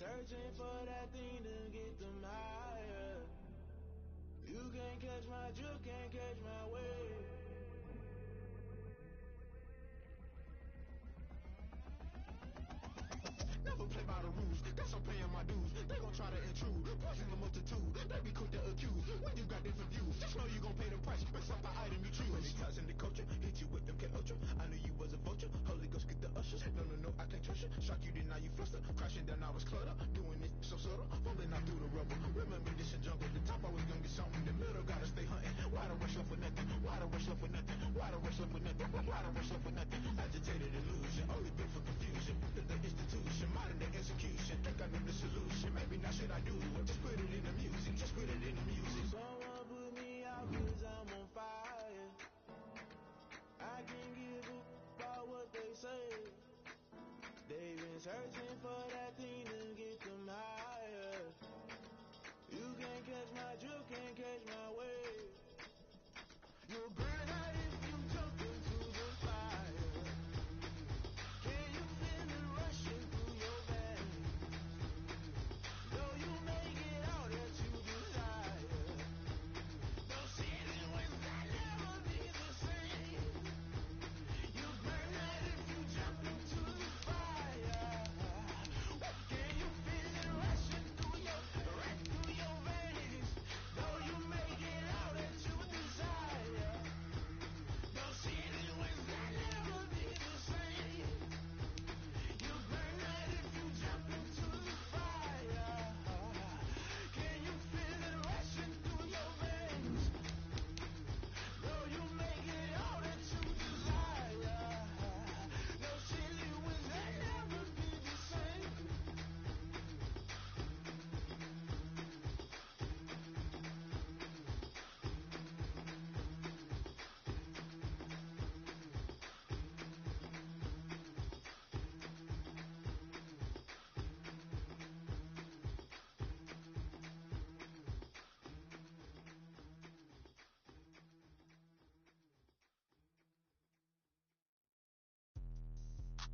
searching for that thing to get them higher. You can't catch my drift, can't catch my wave. Never play by the rules, guess I'm paying my dues. They gon' try to intrude, poison the multitude. They be quick to accuse, when you got different views. Just know you gon' pay the price, based off the item you choose. When it's toss in the culture, hit you with MK Ultra. I knew you was a vulture, Holy Ghost get the ushers. No, I can't trust you. Shock you, then now you fluster. Crashing down, I was cluttered. Doing it so subtle, fumbling out through the rubble. Remember this a jungle, the top always gonna get something. The middle gotta stay hunting. Why the rush left for nothing? Why the rush left for nothing? Why the rush left for nothing? Why the rush left for nothing? Agitated illusion, only built for confusion. The institution, modern day execution. Think I know the solution. Maybe now should I do it? Just put it in the music. Just put it in the music. Someone put me out 'cause I'm on fire. I can't give a about what they say. They've been searching for that thing to get them higher. You can't catch my drift, can't catch my wave. You'll burn out if you jump into the fire. Can you feel it rushing through your veins? Though you make it all that you desire. Those city winds will never be the same. You burn out if you jump into the fire. Can you feel it rushing through your veins? Though you make it all that you desire. Those city winds will never be the same. You burn out if you jump into the fire. Can you feel it rushing through your veins? Though you make it all that you desire. Those chilly winds will never be the same.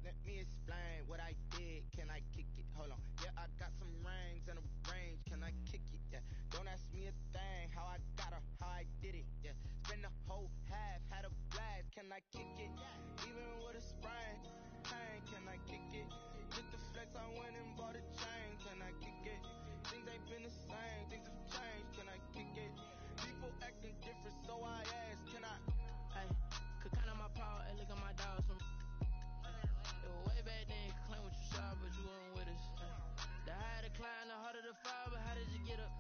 Let me explain what I did. Can I kick it? Hold on. Yeah, I got some rings and a range. Can I kick it? Yeah. Don't ask me a thing. How I got her, how I did it. Yeah. Spend the whole half, had a blast. Can I kick it? Even with a sprain. Pain, can I kick it? Took the flex, I went and bought a chain. Can I kick it? Things ain't been the same. Things have changed. Can I kick it? People acting different, so I asked. Can I? Hey, could count on my power and look at my dogs from. It was way back then, you could claim what you saw, but you weren't with us. The higher the climb, the harder the fall, but how did you get up?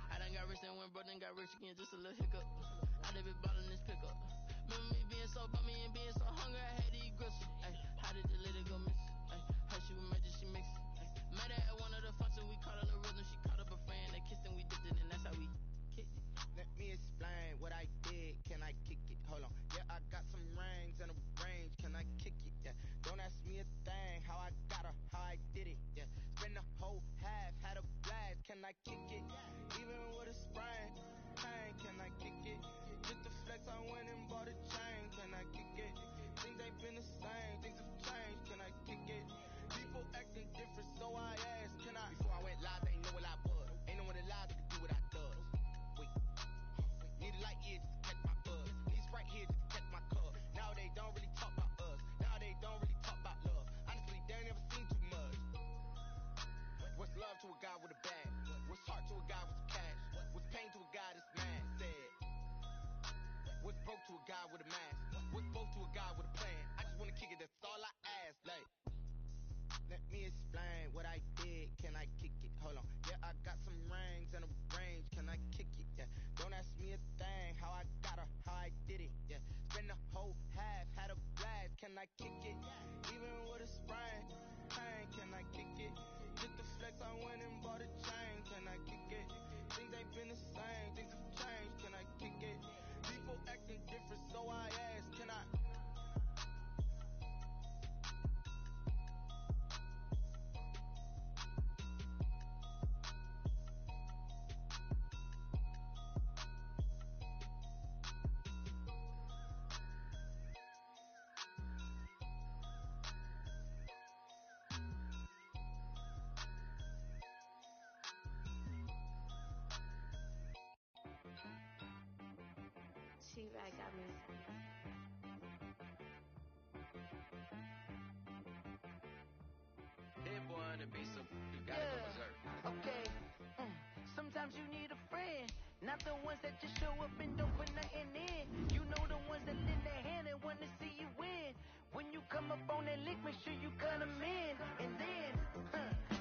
I done got rich and went broke, then got rich again, just a little hiccup. I done been ballin' this pickup. Remember me being so bummy and being so hungry, I had to eat gristle. Ay, how did you let it go miss? Ay, how she was magic, she mixed. Met her at one of the functions, we caught her the rhythm, she caught up a friend, they kissed and we dipped it, and that's how we kicked it. Let me explain what I did. Can I kick it? Hold on. Yeah, I got some rings and a range. Can I kick it? Yeah. Don't ask me a thing. How I got her, how I did it. Yeah. Spend the whole half, had a blast. Can I kick it? Even with a sprain. Pain, can I kick it? Took the flex, I went and bought a chain. Can I kick it? Things ain't been the same. Things have changed. Can I kick it? People acting different, so I asked. Can I? Before I went live, they ain't know what I was. Ain't no one alive that could do what I does. Wait. Need a light year just to catch my buzz. Need Sprite here just to catch my cup. Now they don't really talk about us. Now they don't really talk about love. Honestly, they ain't never seen too much. What's love to a guy with a bag? What's heart to a guy with some cash? What's pain to a guy that's mad? Said. What's broke to a guy with a mask? What's broke to a guy with a plan? I just wanna kick it, that's all I ask. Like. Let me explain what I did. Can I kick it? Hold on. Yeah, I got some rings and a range. Can I kick it? Yeah. Don't ask me a thing. How I got her, how I did it. Yeah. Spend the whole half, had a blast. Can I kick it? Even with a sprain. Pain, can I kick it? Took the flex, I went and bought a chain. Can I kick it? Things ain't been the same. Things have changed. Can I kick it? People acting different, so I asked. Can I? T-Rack got me. That boy on the beat, so you gotta go berserk. Okay. Sometimes you need a friend, not the ones that just show up and don't put nothing in. You know the ones that lend their hand and want to see you win. When you come up on that lick, make sure you cut them in. And then,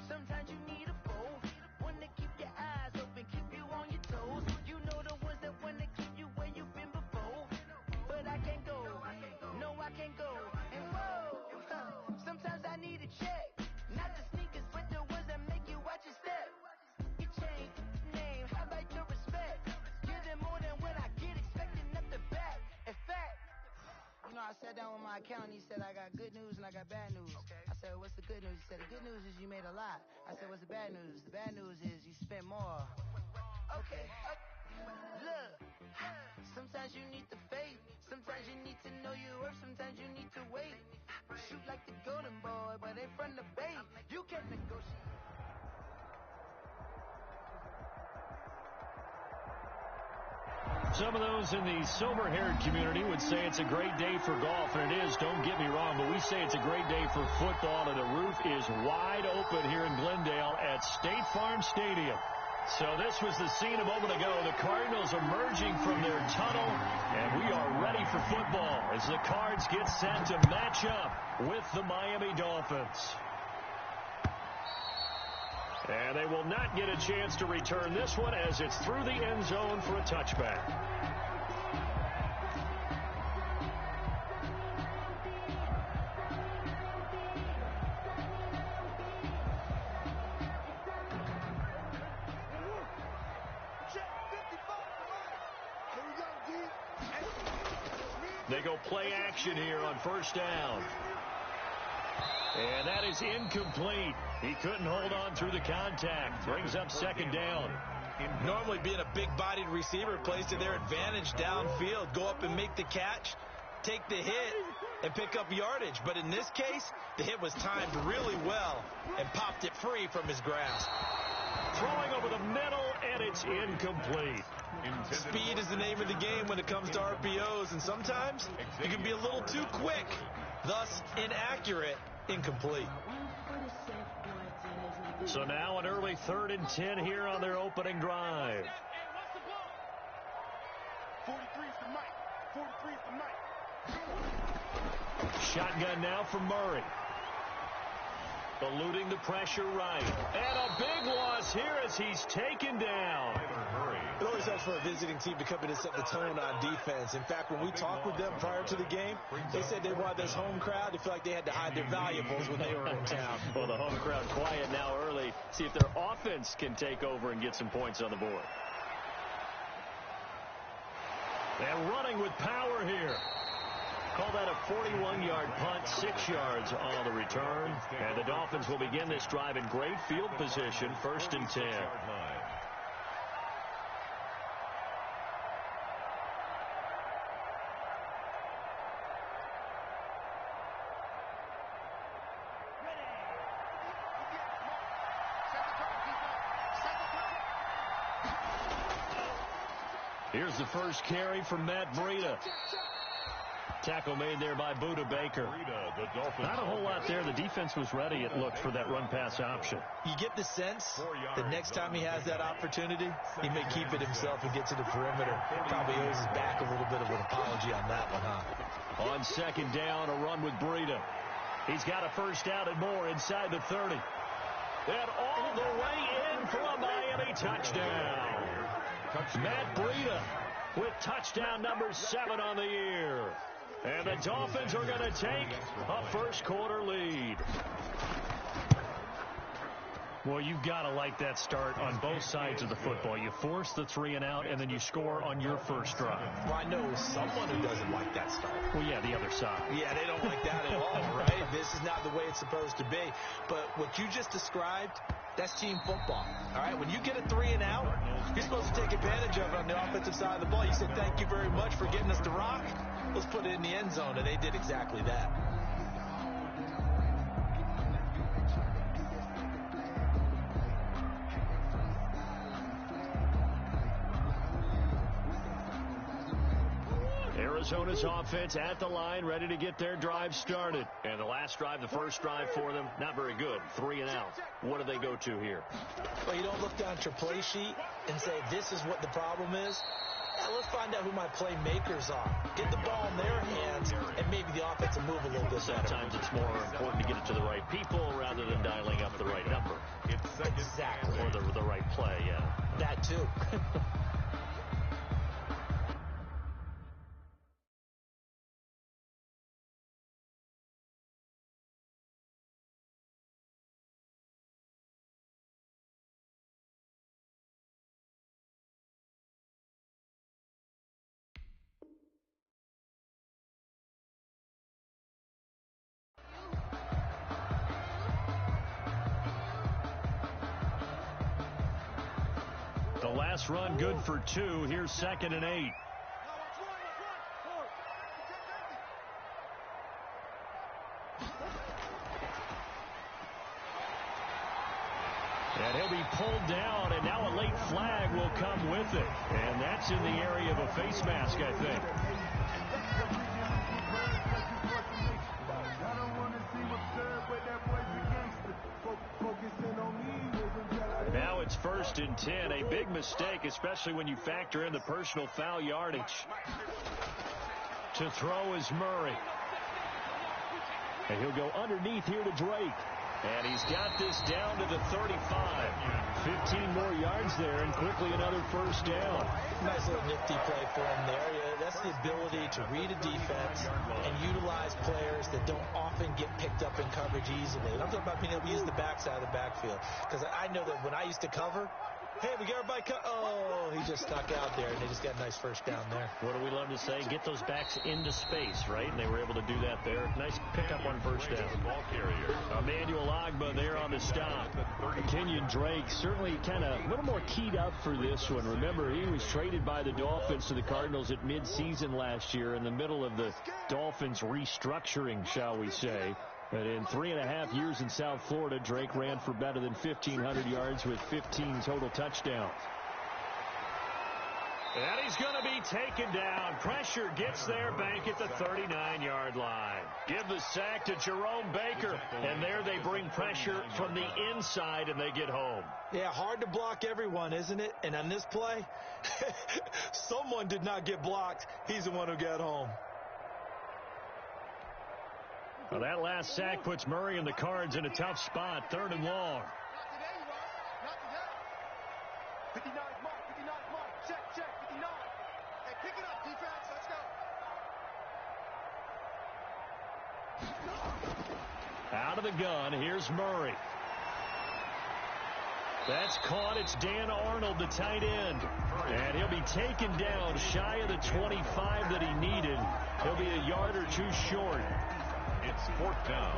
sometimes you need a foe, one to keep your eyes open, keep you on your toes. You know the ones that want to keep you where you've been before. But I can't go, no I can't go. And whoa, sometimes I need a check, not the sneakers, but the ones that make you watch your step. You change name, how about your respect? Give them more than what I get, expecting nothing back. In fact, you know, I sat down with my accountant, he said I got good news and I got bad news. I said, what's the good news? He said, the good news is you made a lot. I said, what's the bad news? The bad news is you spent more. Okay, look, sometimes you need the faith, sometimes you need to know your worth, sometimes you need to wait. Shoot like the golden boy, but they from the bay. You can't negotiate. Some of those in the silver-haired community would say it's a great day for golf, and it is, don't get me wrong, but we say it's a great day for football, and the roof is wide open here in Glendale at State Farm Stadium. So this was the scene a moment ago. The Cardinals emerging from their tunnel, and we are ready for football as the Cards get set to match up with the Miami Dolphins. And they will not get a chance to return this one as it's through the end zone for a touchback. They go play action here on first down. And that is incomplete. He couldn't hold on through the contact. Brings up second down. Normally being a big-bodied receiver plays to their advantage downfield. Go up and make the catch, take the hit, and pick up yardage. But in this case, the hit was timed really well and popped it free from his grasp. Throwing over the middle, and it's incomplete. Speed is the name of the game when it comes to RPOs, and sometimes you can be a little too quick, thus inaccurate, incomplete. So now an early 3rd and 10 here on their opening drive. 43's the mic. 43's the mic. Shotgun now for Murray. Eluding the pressure right. And a big loss here as he's taken down. It always helps for a visiting team to come in and set the tone on defense. In fact, when we talked with them prior to the game, they said they wanted this home crowd to feel like they had to hide their valuables when they were in town. Well, the home crowd quiet now early. See if their offense can take over and get some points on the board. And running with power here. Call that a 41-yard punt, 6 yards on the return. And the Dolphins will begin this drive in great field position, 1st and 10. Here's the first carry from Matt Breida. Tackle made there by Budda Baker. Not a whole lot there. The defense was ready, it looked, for that run-pass option. You get the sense that next time he has that opportunity, he may keep it himself and get to the perimeter. Probably owes his back a little bit of an apology on that one, huh? On second down, a run with Breida. He's got a first down and more inside the 30. And all the way in for a Miami touchdown. Matt Breida with touchdown number 7 on the year. And the Dolphins are going to take a first-quarter lead. Well, you've got to like that start on both sides of the football. You force the 3 and out, and then you score on your first drive. Well, I know someone who doesn't like that start. Well, yeah, the other side. Yeah, they don't like that at all, right? This is not the way it's supposed to be. But what you just described, that's team football, all right? When you get a 3 and out, you're supposed to take advantage of it on the offensive side of the ball. You said, thank you very much for getting us to rock. Let's put it in the end zone, and they did exactly that. Arizona's offense at the line, ready to get their drive started. And the last drive, the first drive for them, not very good. 3 and out. What do they go to here? Well, you don't look down at your play sheet and say, this is what the problem is. Yeah, let's find out who my playmakers are. Get the ball in their hands, and maybe the offense will move a little bit better. Sometimes it's more important to get it to the right people rather than dialing up the right number. Exactly. Or the right play, yeah. That, too. The last run good for 2. Here's 2nd and 8. And he'll be pulled down, and now a late flag will come with it. And that's in the area of a face mask, I think. Now it's 1st and 10. A big mistake, especially when you factor in the personal foul yardage. To throw is Murray. And he'll go underneath here to Drake. And he's got this down to the 35. 15 more yards there, and quickly another first down. Nice little nifty play for him there. Yeah, that's the ability to read a defense and utilize players that don't often get picked up in coverage easily. And I'm talking about being able to use the backside of the backfield. Because I know that when I used to cover, hey, we got everybody oh, he just stuck out there, and they just got a nice first down there. What do we love to say? Get those backs into space, right? And they were able to do that there. Nice pickup on first down. Ball carrier. Emmanuel Ogbah there on the stop. Kenyon Drake certainly kind of a little more keyed up for this one. Remember, he was traded by the Dolphins to the Cardinals at midseason last year in the middle of the Dolphins restructuring, shall we say. But in 3.5 years in South Florida, Drake ran for better than 1,500 yards with 15 total touchdowns. And he's going to be taken down. Pressure gets there, Bank at the 39-yard line. Give the sack to Jerome Baker. And there they bring pressure from the inside, and they get home. Yeah, hard to block everyone, isn't it? And on this play, someone did not get blocked. He's the one who got home. Well, that last sack puts Murray and the Cards in a tough spot. 3rd and long. Not today. 59 mark, 59 mark. Check, 59. Hey, pick it up, defense. Let's go. Out of the gun, here's Murray. That's caught. It's Dan Arnold, the tight end. And he'll be taken down shy of the 25 that he needed. He'll be a yard or two short. It's 4th down.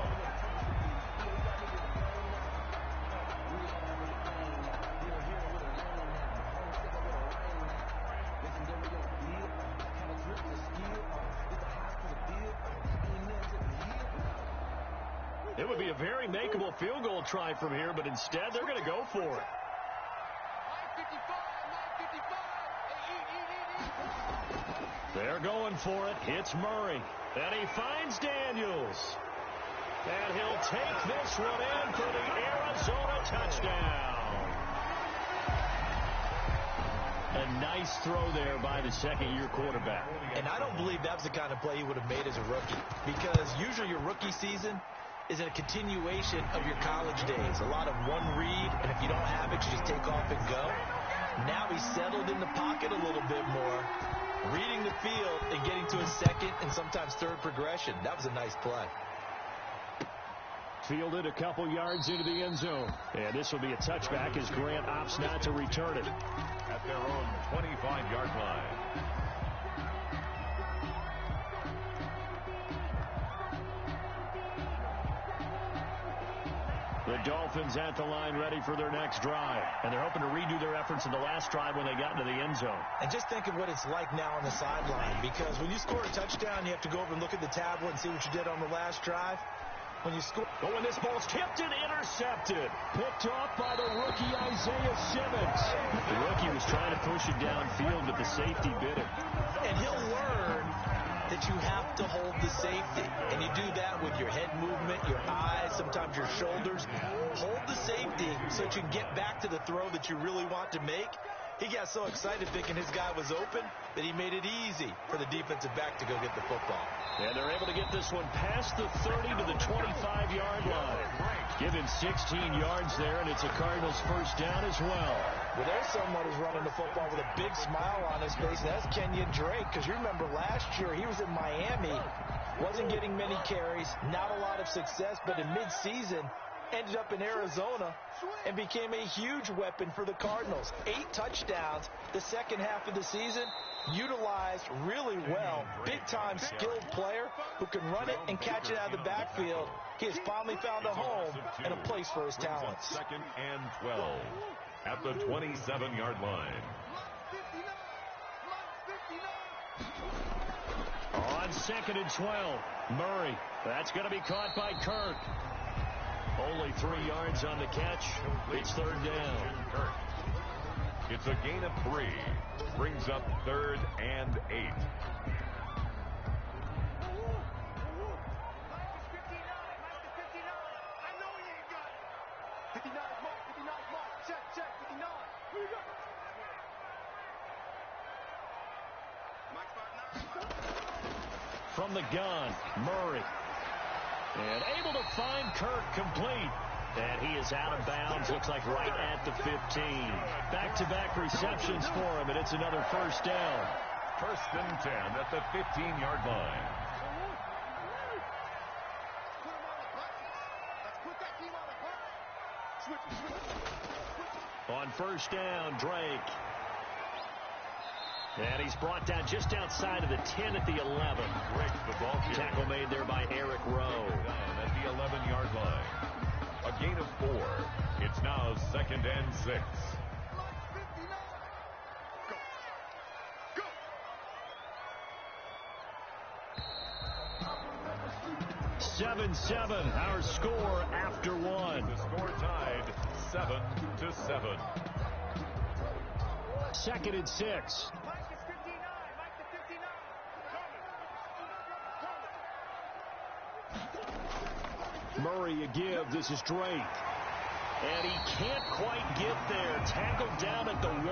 It would be a very makeable field goal try from here, but instead they're going to go for it. They're going for it. It's Murray. And he finds Daniels. And he'll take this one in for the Arizona touchdown. A nice throw there by the second-year quarterback. And I don't believe that was the kind of play he would have made as a rookie. Because usually your rookie season is a continuation of your college days. A lot of one read, and if you don't have it, you just take off and go. Now he's settled in the pocket a little bit more, reading the field and getting to his second and sometimes third progression. That was a nice play. Fielded a couple yards into the end zone. And this will be a touchback as Grant opts not to return it. At their own 25-yard line. The Dolphins at the line ready for their next drive. And they're hoping to redo their efforts in the last drive when they got into the end zone. And just think of what it's like now on the sideline. Because when you score a touchdown, you have to go over and look at the tablet and see what you did on the last drive. When you score... Oh, and this ball's tipped and intercepted. Picked off by the rookie Isaiah Simmons. The rookie was trying to push it downfield, but the safety bit it. And he'll learn that you have to hold the safety. And you do that with your head movement, your eyes, sometimes your shoulders. Hold the safety so that you can get back to the throw that you really want to make. He got so excited thinking his guy was open that he made it easy for the defensive back to go get the football. And they're able to get this one past the 30 to the 25-yard line. Give him 16 yards there, and it's a Cardinals first down as well. Well, there's someone who's running the football with a big smile on his face, and that's Kenyon Drake, because you remember last year he was in Miami, wasn't getting many carries, not a lot of success, but in midseason ended up in Arizona and became a huge weapon for the Cardinals. 8 touchdowns the second half of the season, utilized really well. Big-time skilled player who can run it and catch it out of the backfield. He has finally found a home and a place for his talents. Second and 12 at the 27-yard line. On second and 12, Murray. That's going to be caught by Kirk. Only 3 yards on the catch. It's third down. It's a gain of 3. Brings up third and 8. From the gun, Murray. And able to find Kirk complete. And he is out of bounds, looks like right at the 15. Back-to-back receptions for him, and it's another first down. First and 10 at the 15-yard line. On first down, Drake. And he's brought down just outside of the 10 at the 11. Breaks the ball carrier. Tackle made there by Eric Rowe. At the 11-yard line. A gain of 4. It's now second and 6. 7-7, our score after 1. The score tied 7-7. Second and 6. Murray a give. This is Drake. And he can't quite get there. Tackled down at the 1.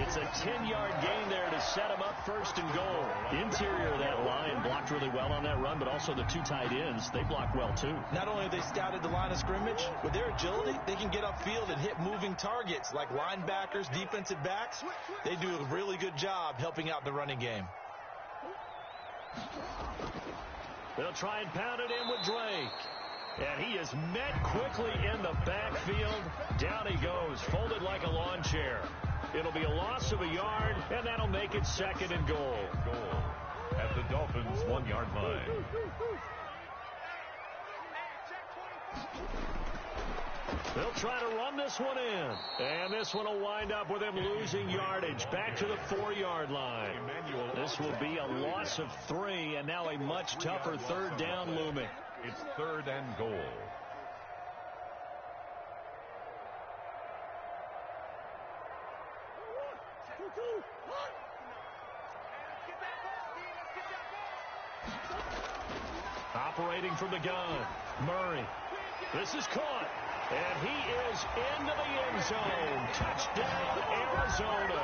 It's a 10-yard gain there to set him up first and goal. Interior of that line blocked really well on that run, but also the 2 tight ends, they blocked well too. Not only have they scouted the line of scrimmage, with their agility, they can get upfield and hit moving targets like linebackers, defensive backs. They do a really good job helping out the running game. They'll try and pound it in with Drake. And he is met quickly in the backfield. Down he goes, folded like a lawn chair. It'll be a loss of a yard, and that'll make it second and goal. At the Dolphins' 1-yard line. They'll try to run this one in. And this one will wind up with him losing yardage. Back to the 4-yard line. This will be a loss of 3, and now a much tougher third down looming. It's third and goal. Operating from the gun, Murray. This is caught, and he is into the end zone. Touchdown, Arizona.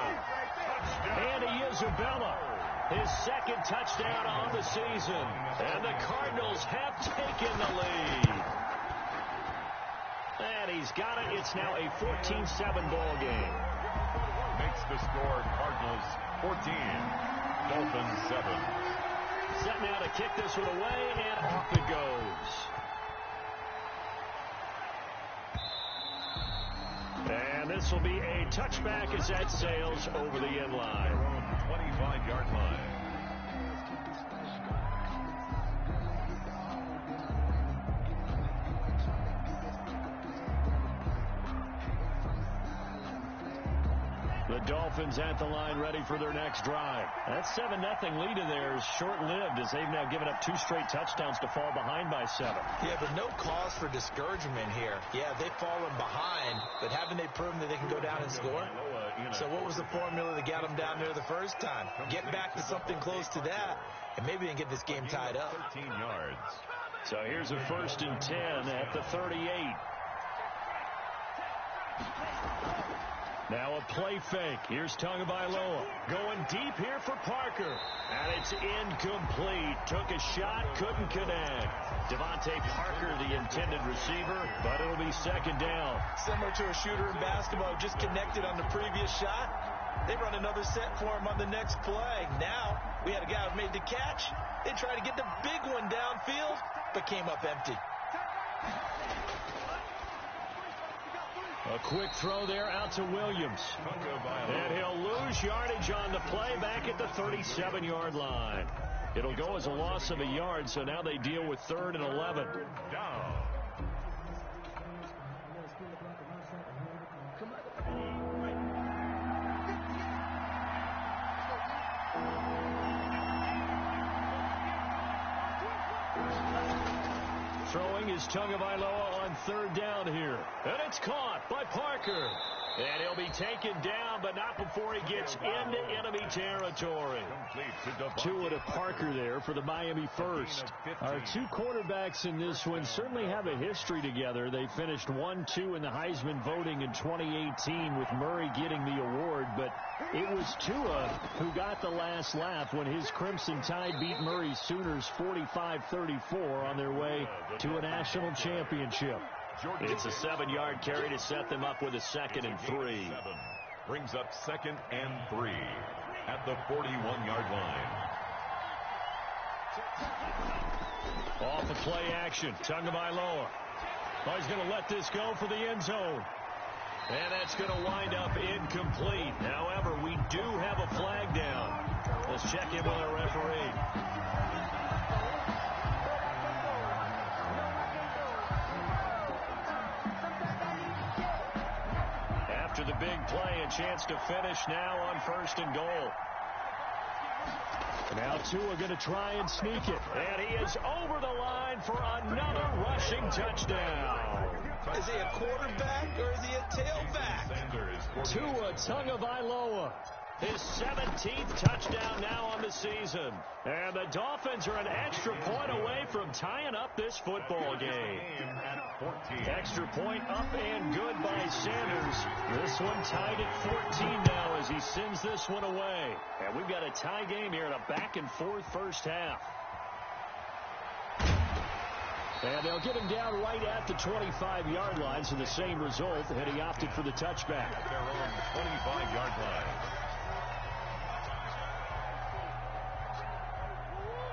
Andy Isabella, his second touchdown on the season. And the Cardinals have taken the lead. And he's got it. It's now a 14-7 ball game. Makes the score Cardinals 14, Dolphins 7. Set now to kick this one away, and off it goes. And this will be a touchback as that sails over the end line. 25-yard line. The Dolphins at the line ready for their next drive. That 7-0 lead in there is short-lived as they've now given up 2 straight touchdowns to fall behind by 7. Yeah, but no cause for discouragement here. Yeah, they've fallen behind, but haven't they proven that they can go down and score? So what was the formula that got them down there the first time? Get back to something close to that, and maybe they can get this game tied up. 13 yards. So here's a 1st and 10 at the 38. Now a play fake. Here's Tagovailoa going deep here for Parker. And it's incomplete. Took a shot, couldn't connect. Devontae Parker, the intended receiver, but it'll be 2nd down. Similar to a shooter in basketball who just connected on the previous shot. They run another set for him on the next play. Now we had a guy who made the catch. They tried to get the big one downfield, but came up empty. A quick throw there out to Williams. And he'll lose yardage on the play back at the 37-yard line. It'll go as a loss of a yard, so now they deal with 3rd and 11. Down. Throwing is Tagovailoa on 3rd down here. And it's caught by Parker. And he'll be taken down, but not before he gets into enemy territory. Tua to Parker there for the Miami first. Our two quarterbacks in this one certainly have a history together. They finished 1-2 in the Heisman voting in 2018 with Murray getting the award, but it was Tua who got the last laugh when his Crimson Tide beat Murray's Sooners 45-34 on their way to a national championship. It's a 7-yard carry to set them up with a 2nd and 3. Brings up 2nd and 3 at the 41-yard line. Off the play action, Tagovailoa. Oh, he's going to let this go for the end zone. And that's going to wind up incomplete. However, we do have a flag down. Let's check in with our referee. After the big play, a chance to finish now on 1st and goal. Now Tua going to try and sneak it. And he is over the line for another rushing touchdown. Is he a quarterback or is he a tailback? Tua Tagovailoa. His 17th touchdown now on the season. And the Dolphins are an extra point away from tying up this football game. Extra point up and good by Sanders. This one tied at 14 now as he sends this one away. And we've got a tie game here in a back-and-forth first half. And they'll get him down right at the 25-yard line, so the same result, and he opted for the touchback. Their own 25-yard line.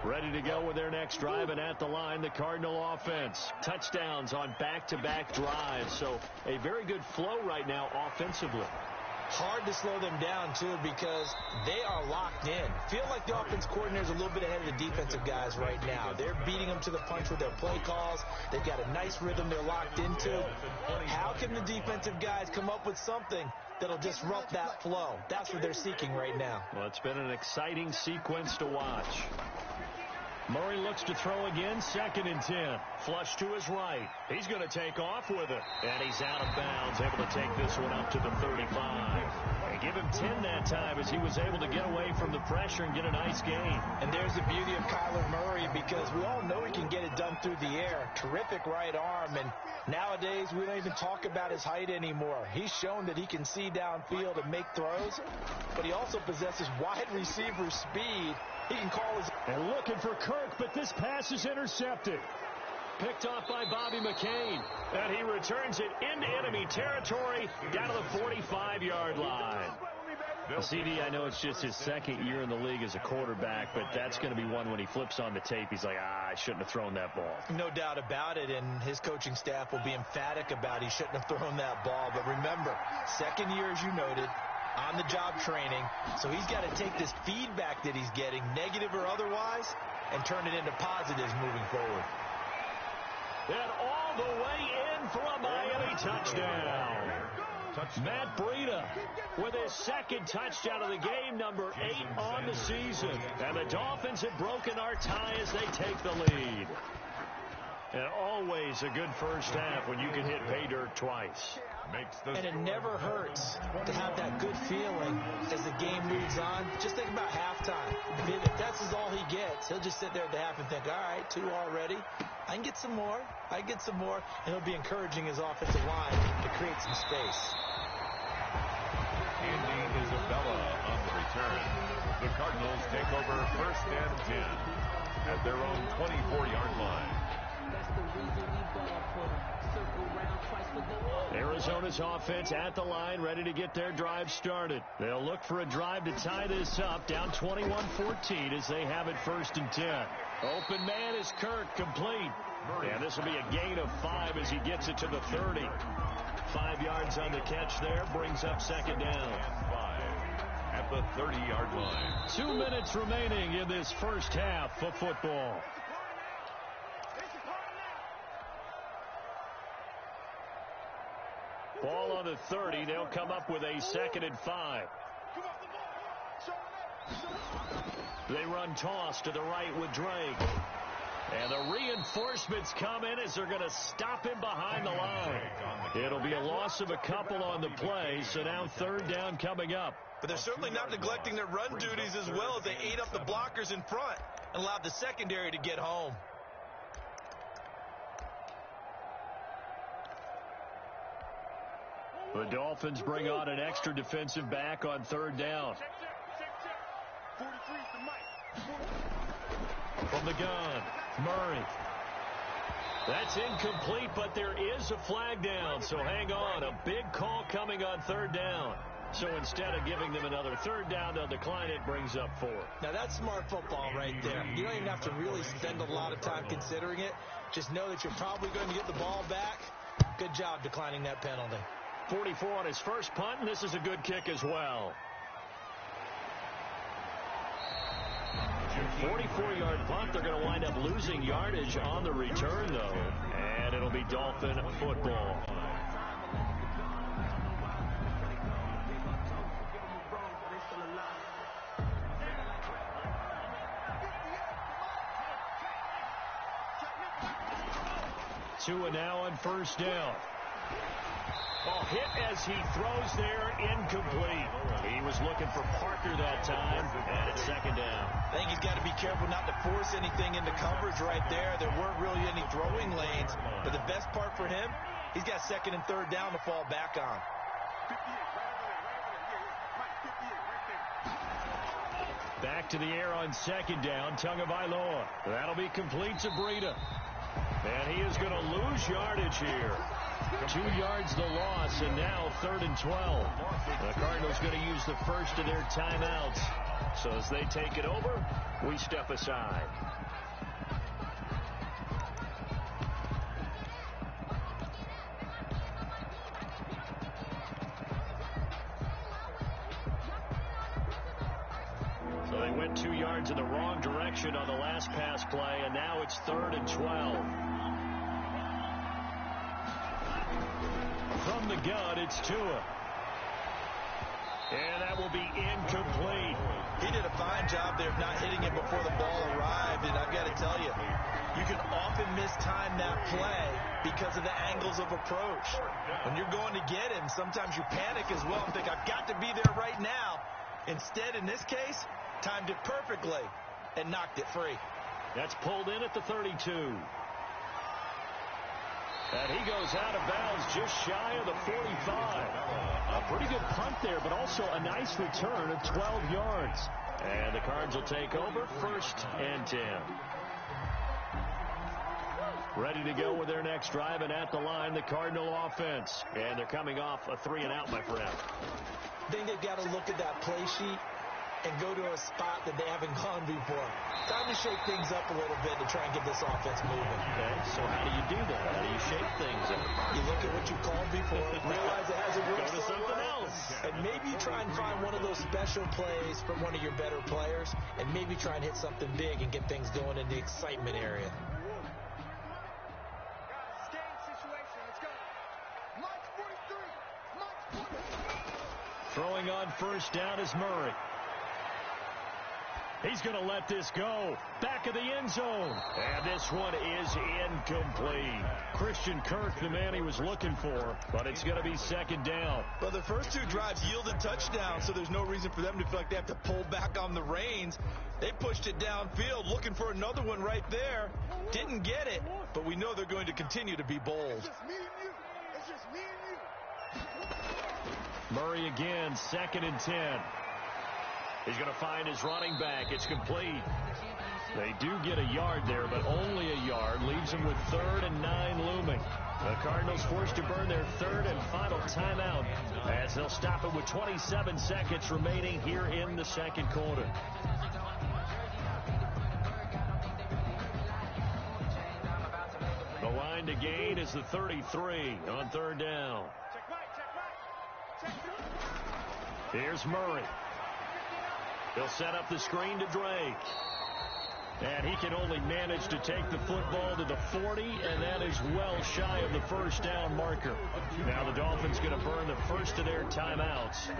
Ready to go with their next drive, and at the line, the Cardinal offense. Touchdowns on back-to-back drives, so a very good flow right now offensively. Hard to slow them down, too, because they are locked in. Feel like the offense coordinator is a little bit ahead of the defensive guys right now. They're beating them to the punch with their play calls. They've got a nice rhythm they're locked into. How can the defensive guys come up with something that'll disrupt that flow? That's what they're seeking right now. Well, it's been an exciting sequence to watch. Murray looks to throw again, 2nd and 10. Flush to his right. He's going to take off with it. And he's out of bounds, able to take this one up to the 35. And give him 10 that time as he was able to get away from the pressure and get a nice gain. And there's the beauty of Kyler Murray, because we all know he can get it done through the air. Terrific right arm, and nowadays we don't even talk about his height anymore. He's shown that he can see downfield and make throws, but he also possesses wide receiver speed. He can call his... And looking for Kirk, but this pass is intercepted. Picked off by Bobby McCain. And he returns it into enemy territory down to the 45-yard line. CD, I know it's just his 2nd year in the league as a quarterback, but that's going to be one when he flips on the tape. He's like, I shouldn't have thrown that ball. No doubt about it, and his coaching staff will be emphatic about he shouldn't have thrown that ball. But remember, 2nd year, as you noted, on-the-job training, so he's got to take this feedback that he's getting, negative or otherwise, and turn it into positives moving forward. And all the way in for a Miami touchdown. Matt Breida with his 2nd touchdown of the game, number 8 on the season. And the Dolphins have broken our tie as they take the lead. And always a good first half when you can hit pay dirt twice. And it never hurts to have that good feeling as the game moves on. Just think about halftime. If that's all he gets, he'll just sit there at the half and think, all right, 2 already. I can get some more. And he'll be encouraging his offensive line to create some space. Andy Isabella on the return. The Cardinals take over 1st and 10 at their own 24-yard line. Arizona's offense at the line, ready to get their drive started. They'll look for a drive to tie this up, down 21-14 as they have it 1st and 10. Open man is Kirk, complete. And this will be a gain of 5 as he gets it to the 30. 5 yards on the catch there, brings up 2nd down. 5 at the 30-yard line. 2 minutes remaining in this first half of football. Ball on the 30. They'll come up with a 2nd and 5. They run toss to the right with Drake. And the reinforcements come in as they're going to stop him behind the line. It'll be a loss of a couple on the play, so now 3rd down coming up. But they're certainly not neglecting their run duties as well as they ate up the blockers in front and allowed the secondary to get home. The Dolphins bring on an extra defensive back on 3rd down. From the gun, Murray. That's incomplete, but there is a flag down, so hang on. A big call coming on 3rd down. So instead of giving them another 3rd down, they'll decline it, brings up 4. Now that's smart football right there. You don't even have to really spend a lot of time considering it. Just know that you're probably going to get the ball back. Good job declining that penalty. 44 on his first punt, and this is a good kick as well. 44-yard punt. They're going to wind up losing yardage on the return, though. And it'll be Dolphin football. Tua now on 1st down. Ball hit as he throws there, incomplete. He was looking for Parker that time, and it's 2nd down. I think he's got to be careful not to force anything into coverage right there. There weren't really any throwing lanes, but the best part for him, he's got 2nd and 3rd down to fall back on. Back to the air on 2nd down, Tagovailoa. That'll be complete to Breida. And he is going to lose yardage here. 2 yards the loss, and now 3rd and 12. The Cardinals going to use the first of their timeouts. So as they take it over, we step aside. So they went 2 yards in the wrong direction on the last pass play, and now it's 3rd and 12. From the gun, it's Tua. And that will be incomplete. He did a fine job there of not hitting it before the ball arrived, and I've got to tell you, you can often mistime that play because of the angles of approach. When you're going to get him, sometimes you panic as well and think, I've got to be there right now. Instead, in this case, timed it perfectly and knocked it free. That's pulled in at the 32. And he goes out of bounds just shy of the 45. A pretty good punt there, but also a nice return of 12 yards. And the Cards will take over 1st and 10. Ready to go with their next drive, and at the line, the Cardinal offense. And they're coming off a 3-and-out, my friend. I think they've got to look at that play sheet and go to a spot that they haven't gone before. Time to shake things up a little bit to try and get this offense moving. Okay, so how do you do that? How do you shake things up? You look at what you called before, realize it hasn't worked Go to something else. And maybe try and find one of those special plays from one of your better players, and maybe try and hit something big and get things going in the excitement area. Throwing on 1st down is Murray. He's going to let this go. Back of the end zone. And this one is incomplete. Christian Kirk, the man he was looking for, but it's going to be second down. Well, the first two drives yielded touchdowns, so there's no reason for them to feel like they have to pull back on the reins. They pushed it downfield, looking for another one right there. Didn't get it, but we know they're going to continue to be bold. It's just me and you. It's just me and you. Murray again, 2nd and 10. He's going to find his running back. It's complete. They do get a yard there, but only a yard. Leaves them with 3rd and 9 looming. The Cardinals forced to burn their 3rd and final timeout as they'll stop it with 27 seconds remaining here in the second quarter. The line to gain is the 33 on 3rd down. Here's Murray. He'll set up the screen to Drake. And he can only manage to take the football to the 40, and that is well shy of the first down marker. Now the Dolphins going to burn the first of their timeouts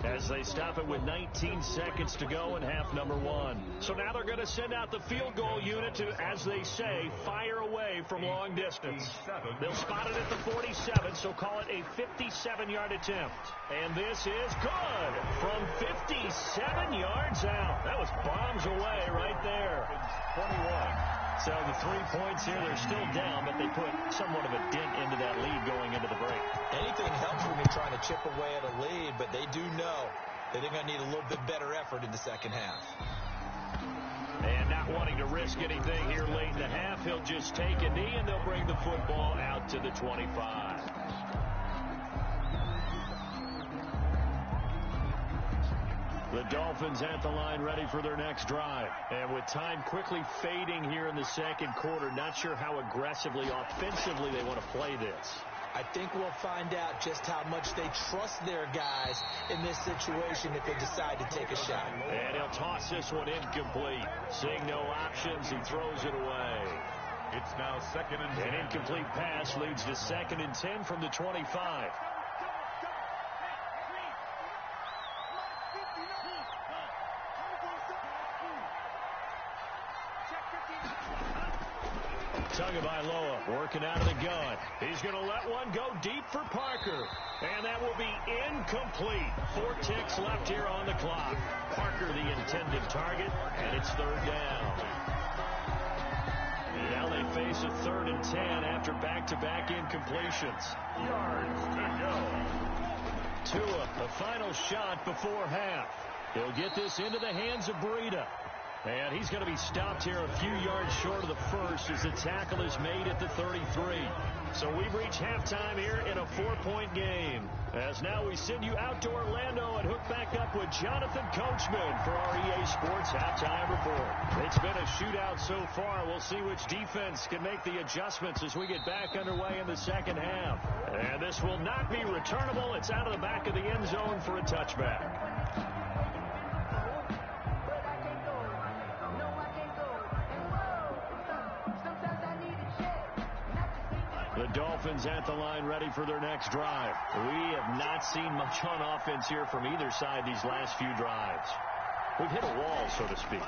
as they stop it with 19 seconds to go in half number 1. So now they're going to send out the field goal unit to, as they say, fire away from long distance. They'll spot it at the 47, so call it a 57-yard attempt. And this is good from 57 yards out. That was bombs away right there. 21. So the 3 points here, they're still down, but they put somewhat of a dent into that lead going into the break. Anything helps when you're trying to chip away at a lead, but they do know that they're going to need a little bit better effort in the second half. And not wanting to risk anything here late in the half, he'll just take a knee, and they'll bring the football out to the 25. The Dolphins at the line ready for their next drive. And with time quickly fading here in the second quarter, not sure how aggressively, offensively they want to play this. I think we'll find out just how much they trust their guys in this situation if they decide to take a shot. And he'll toss this one incomplete. Seeing no options, he throws it away. It's now 2nd and 10. An incomplete pass leads to 2nd and 10 from the 25. Tagovailoa working out of the gun. He's going to let one go deep for Parker. And that will be incomplete. 4 ticks left here on the clock. Parker the intended target, and it's 3rd down. Now they face a 3rd and 10 after back-to-back incompletions. Yards to go. Tua, the final shot before half. He'll get this into the hands of Breida. And he's going to be stopped here a few yards short of the first as the tackle is made at the 33. So we've reached halftime here in a 4-point game. As now we send you out to Orlando and hook back up with Jonathan Coachman for our EA Sports Halftime Report. It's been a shootout so far. We'll see which defense can make the adjustments as we get back underway in the second half. And this will not be returnable. It's out of the back of the end zone for a touchback. The Dolphins at the line ready for their next drive. We have not seen much on offense here from either side these last few drives. We've hit a wall, so to speak.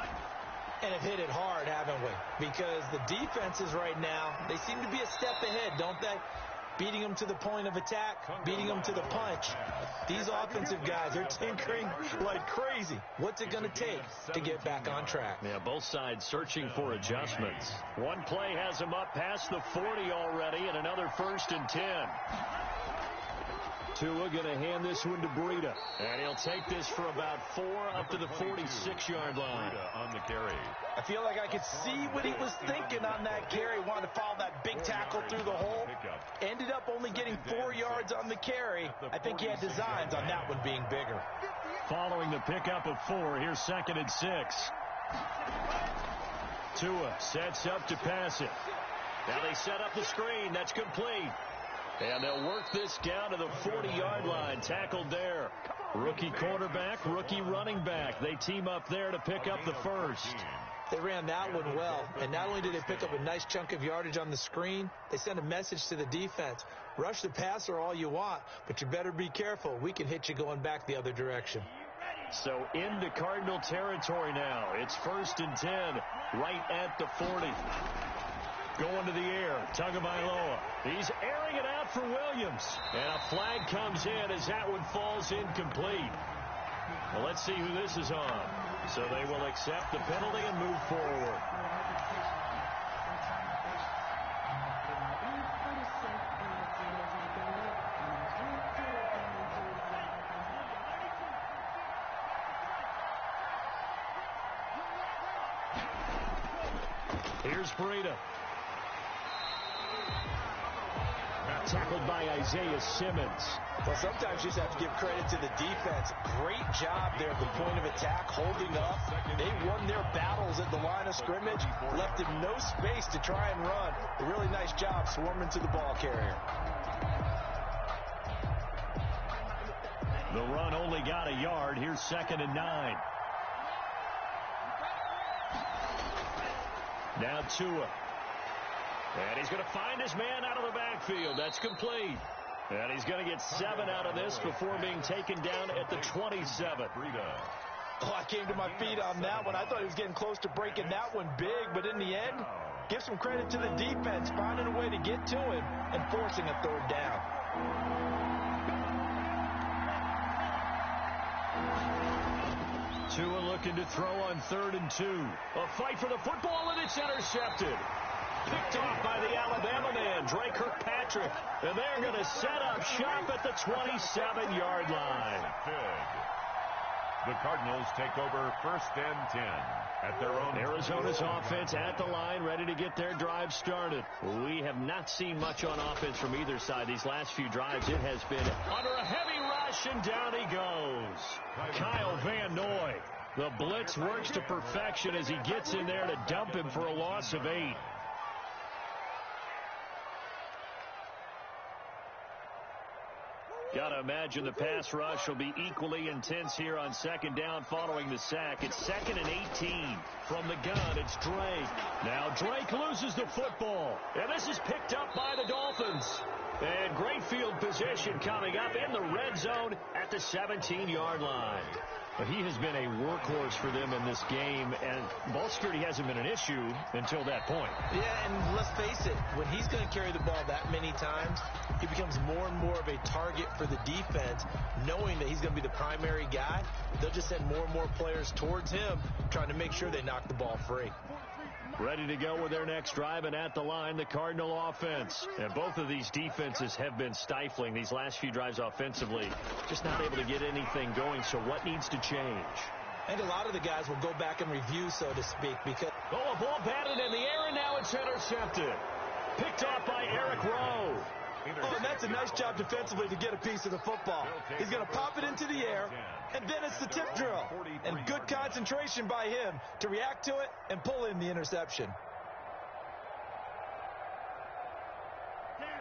And have hit it hard, haven't we? Because the defenses right now, they seem to be a step ahead, don't they? Beating them to the point of attack, beating them to the punch. These offensive guys, they're tinkering like crazy. What's it going to take to get back on track? Yeah, both sides searching for adjustments. One play has them up past the 40 already, and another 1st and 10. Tua going to hand this one to Breida, and he'll take this for about 4 up to the 46-yard line. On the carry. I feel like I could see what he was thinking on that carry. Wanted to follow that big tackle through the hole. Ended up only getting 4 yards on the carry. I think he had designs on that one being bigger. Following the pickup of 4, here's 2nd and 6. Tua sets up to pass it. Now they set up the screen. That's complete. And they'll work this down to the 40-yard line. Tackled there. Rookie quarterback, rookie running back. They team up there to pick up the first. They ran that one well. And not only did they pick up a nice chunk of yardage on the screen, they sent a message to the defense. Rush the passer all you want, but you better be careful. We can hit you going back the other direction. So into Cardinal territory now. It's 1st and 10 right at the 40. Going to the air, Tagovailoa. He's airing it out for Williams. And a flag comes in as that one falls incomplete. Well, let's see who this is on. So they will accept the penalty and move forward. Here's Breida. Tackled by Isaiah Simmons. Well, sometimes you just have to give credit to the defense. Great job there at the point of attack, holding up. They won their battles at the line of scrimmage, left him no space to try and run. A really nice job swarming to the ball carrier. The run only got a yard. Here's 2nd and 9. Now Tua. And he's going to find his man out of the backfield. That's complete. And he's going to get 7 out of this before being taken down at the 27. Oh, I came to my feet on that one. I thought he was getting close to breaking that one big, but in the end, give some credit to the defense, finding a way to get to him and forcing a 3rd down. Tua looking to throw on 3rd and 2. A fight for the football, and it's intercepted. Picked off by the Alabama man, Dre Kirkpatrick. And they're going to set up shop at the 27-yard line. The Cardinals take over 1st and 10 at their own. Arizona's offense at the line, ready to get their drive started. We have not seen much on offense from either side these last few drives. It has been under a heavy rush, and down he goes. Kyle Van Noy. The blitz works to perfection as he gets in there to dump him for a loss of 8. Got to imagine the pass rush will be equally intense here on 2nd down following the sack. It's 2nd and 18. From the gun, it's Drake. Now Drake loses the football. And this is picked up by the Dolphins. And great field position coming up in the red zone at the 17-yard line. He has been a workhorse for them in this game, and ball security hasn't been an issue until that point. Yeah, and let's face it, when he's going to carry the ball that many times, he becomes more and more of a target for the defense, knowing that he's going to be the primary guy. They'll just send more and more players towards him, trying to make sure they knock the ball free. Ready to go with their next drive, and at the line, the Cardinal offense. And both of these defenses have been stifling these last few drives offensively. Just not able to get anything going, so what needs to change? I think a lot of the guys will go back and review, so to speak, because... Oh, a ball batted in the air, and now it's intercepted. Picked off by Eric Rowe. Oh, and that's a nice job defensively to get a piece of the football. He's going to pop it into the air, and then it's the tip drill. And good concentration by him to react to it and pull in the interception.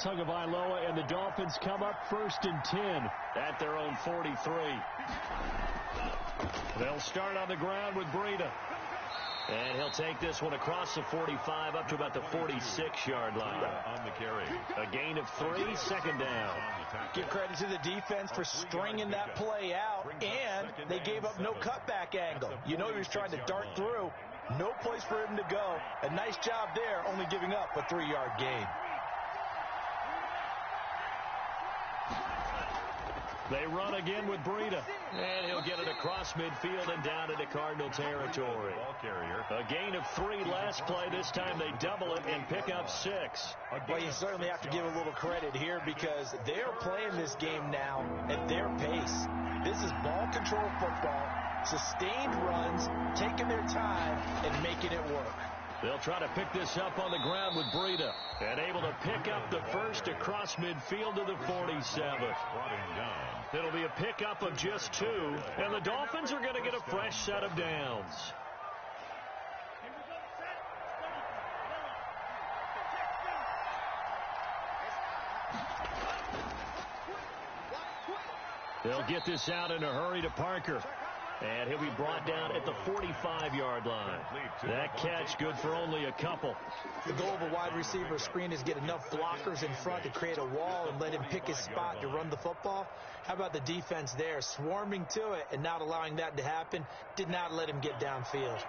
Tagovailoa and the Dolphins come up 1st and 10 at their own 43. They'll start on the ground with Breida. And he'll take this one across the 45 up to about the 46-yard line. On the carry. A gain of 3, 2nd down. Give credit to the defense for stringing that play out, and they gave up no cutback angle. You know he was trying to dart through. No place for him to go. A nice job there, only giving up a 3-yard gain. They run again with Breida. And he'll get it across midfield and down into Cardinal territory. A gain of 3 last play. This time they double it and pick up 6. Well, you certainly have to give a little credit here because they're playing this game now at their pace. This is ball control football, sustained runs, taking their time, and making it work. They'll try to pick this up on the ground with Breida. And able to pick up the first across midfield to the 47. It'll be a pickup of just 2. And the Dolphins are going to get a fresh set of downs. They'll get this out in a hurry to Parker. And he'll be brought down at the 45-yard line. That catch good for only a couple. The goal of a wide receiver screen is get enough blockers in front to create a wall and let him pick his spot to run the football. How about the defense there, swarming to it and not allowing that to happen? Did not let him get downfield.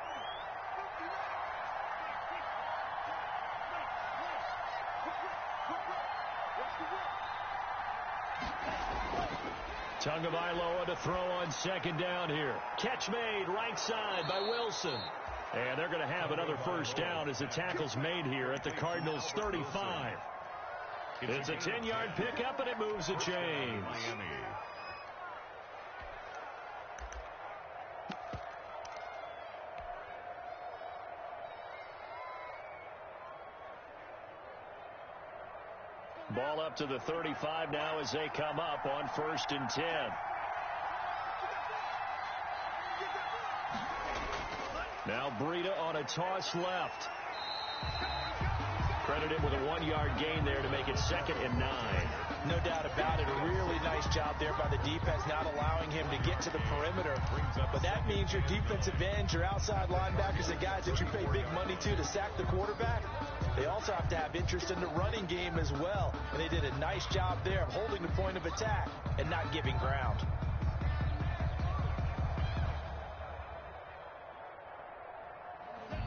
Tagovailoa to throw on second down here. Catch made right side by Wilson. And they're going to have another first down as the tackle's made here at the Cardinals' 35. It's a 10-yard pickup, and it moves the chains. Ball up to the 35 now as they come up on 1st and 10. Now Breida on a toss left. Credited with a 1-yard gain there to make it 2nd and 9. No doubt about it. A really nice job there by the defense, not allowing him to get to the perimeter. But that means your defensive ends, your outside linebackers, the guys that you pay big money to sack the quarterback, they also have to have interest in the running game as well. And they did a nice job there of holding the point of attack and not giving ground.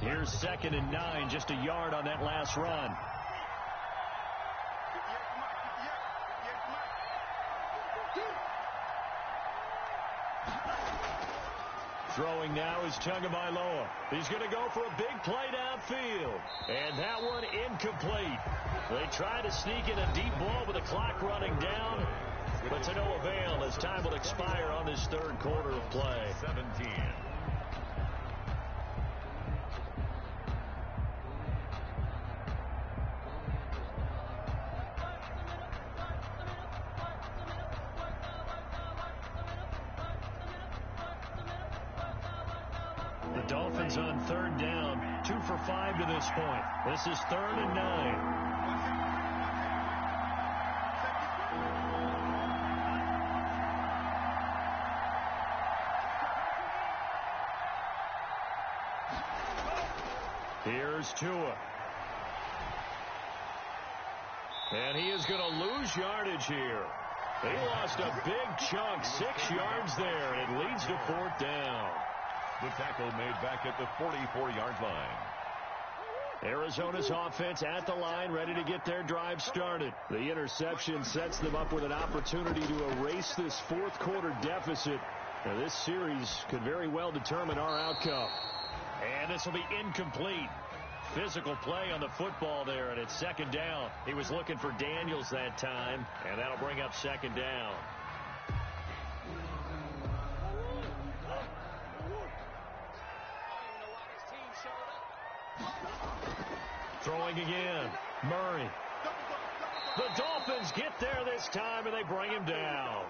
Here's 2nd and 9, just a yard on that last run. Throwing now is Tagovailoa. He's going to go for a big play downfield. And that one incomplete. They try to sneak in a deep ball with the clock running down, but to no avail as time will expire on this 3rd quarter of play. 17. Dolphins on 3rd down, 2 for 5 to this point. This is 3rd and 9. Here's Tua. And he is going to lose yardage here. He lost a big chunk, 6 yards there, and it leads to 4th down. The tackle made back at the 44-yard line. Arizona's offense at the line, ready to get their drive started. The interception sets them up with an opportunity to erase this 4th quarter deficit. Now, this series could very well determine our outcome. And this will be incomplete. Physical play on the football there, and it's 2nd down. He was looking for Daniels that time, and that'll bring up 2nd down. Throwing again. Murray. The Dolphins get there this time, and they bring him down.